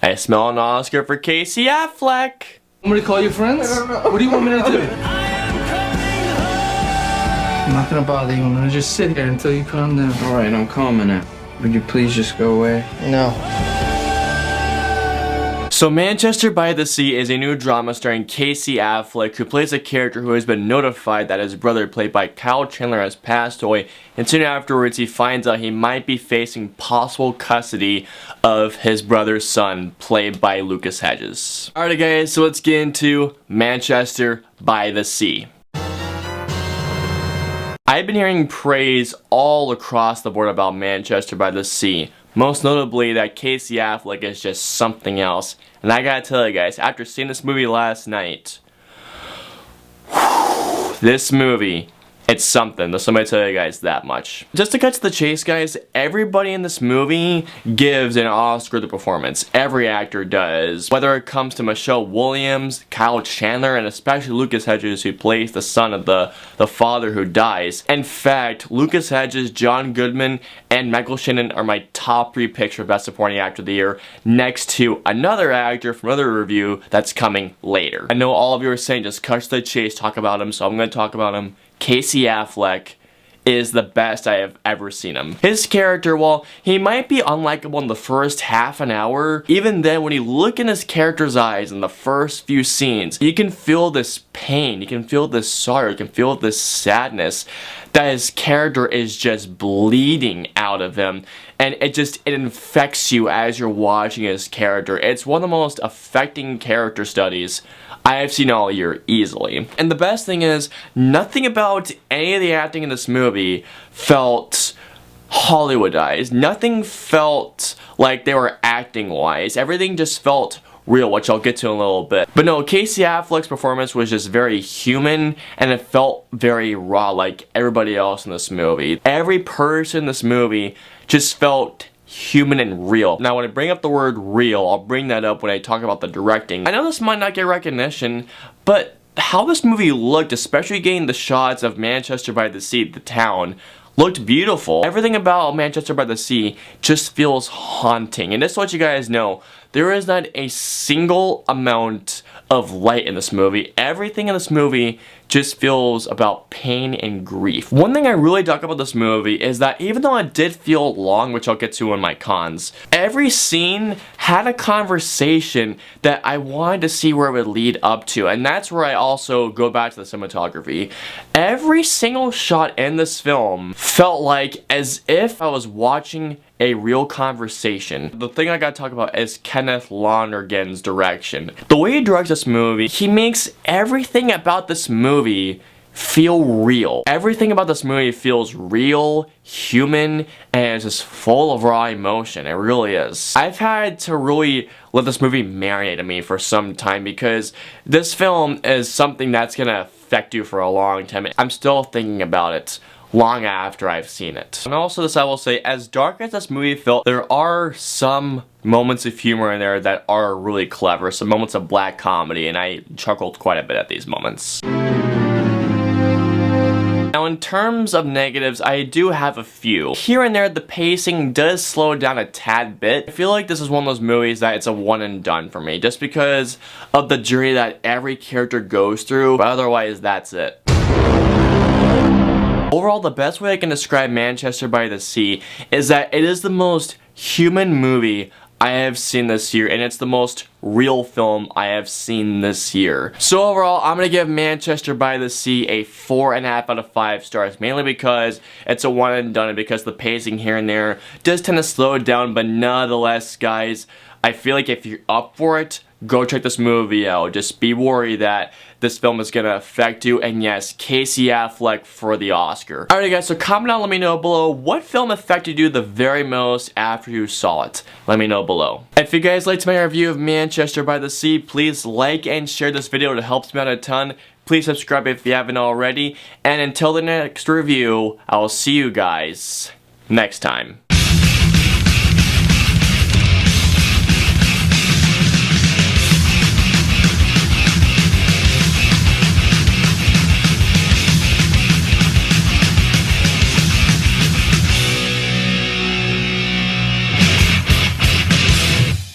I smell an Oscar for Casey Affleck. Want me to call your friends? I don't know. What do you want me to do? I'm not gonna bother you. I'm gonna just sit here until you calm down. Alright, I'm calming now. Would you please just go away? No. So Manchester by the Sea is a new drama starring Casey Affleck, who plays a character who has been notified that his brother, played by Kyle Chandler, has passed away, and soon afterwards he finds out he might be facing possible custody of his brother's son, played by Lucas Hedges. Alright guys, so let's get into Manchester by the Sea. I've been hearing praise all across the board about Manchester by the Sea. Most notably that Casey Affleck is just something else. And I gotta tell you guys, after seeing this movie last night, this movie, it's something. Let me tell you guys that much. Just to cut to the chase, guys, everybody in this movie gives an Oscar to performance. Every actor does. Whether it comes to Michelle Williams, Kyle Chandler, and especially Lucas Hedges, who plays the son of the father who dies. In fact, Lucas Hedges, John Goodman, and Michael Shannon are my top 3 picks for Best Supporting Actor of the Year, next to another actor from another review that's coming later. I know all of you are saying just cut to the chase, talk about him, so I'm going to talk about him. Casey Affleck is the best I have ever seen him. His character, while he might be unlikable in the first half an hour, even then when you look in his character's eyes in the first few scenes, you can feel this pain, you can feel this sorrow, you can feel this sadness that his character is just bleeding out of him, and it infects you as you're watching his character. It's one of the most affecting character studies I have seen all year, easily. And the best thing is, nothing about any of the acting in this movie felt Hollywoodized. Nothing felt like they were acting wise. Everything just felt real, which I'll get to in a little bit. But no, Casey Affleck's performance was just very human, and it felt very raw, like everybody else in this movie. Every person in this movie just felt human and real. Now when I bring up the word real, I'll bring that up when I talk about the directing. I know this might not get recognition, but how this movie looked, especially getting the shots of Manchester by the Sea, the town, looked beautiful. Everything about Manchester by the Sea just feels haunting. And just to let you guys know, there is not a single amount of light in this movie. Everything in this movie just feels about pain and grief. One thing I really dug about this movie is that even though it did feel long, which I'll get to in my cons, every scene had a conversation that I wanted to see where it would lead up to, and that's where I also go back to the cinematography. Every single shot in this film felt like as if I was watching a real conversation. The thing I gotta talk about is Kenneth Lonergan's direction. The way he directs this movie, he makes everything about this movie feel real. Everything about this movie feels real, human, and it's just full of raw emotion. It really is. I've had to really let this movie marinate in me for some time because this film is something that's gonna affect you for a long time. I'm still thinking about it long after I've seen it. And also this I will say, as dark as this movie felt, there are some moments of humor in there that are really clever, some moments of black comedy, and I chuckled quite a bit at these moments. Now in terms of negatives, I do have a few. Here and there, the pacing does slow down a tad bit. I feel like this is one of those movies that it's a one and done for me, just because of the journey that every character goes through, but otherwise that's it. Overall, the best way I can describe Manchester by the Sea is that it is the most human movie I have seen this year, and it's the most real film I have seen this year. So overall, I'm gonna give Manchester by the Sea a 4.5 out of 5 stars, mainly because it's a one and done, and because the pacing here and there does tend to slow it down, but nonetheless, guys, I feel like if you're up for it, go check this movie out. Just be worried that this film is gonna affect you, and yes, Casey Affleck for the Oscar. Alright guys, so comment down, let me know below what film affected you the very most after you saw it. Let me know below. If you guys liked my review of Manchester by the Sea, please like and share this video, it helps me out a ton. Please subscribe if you haven't already, and until the next review, I will see you guys next time.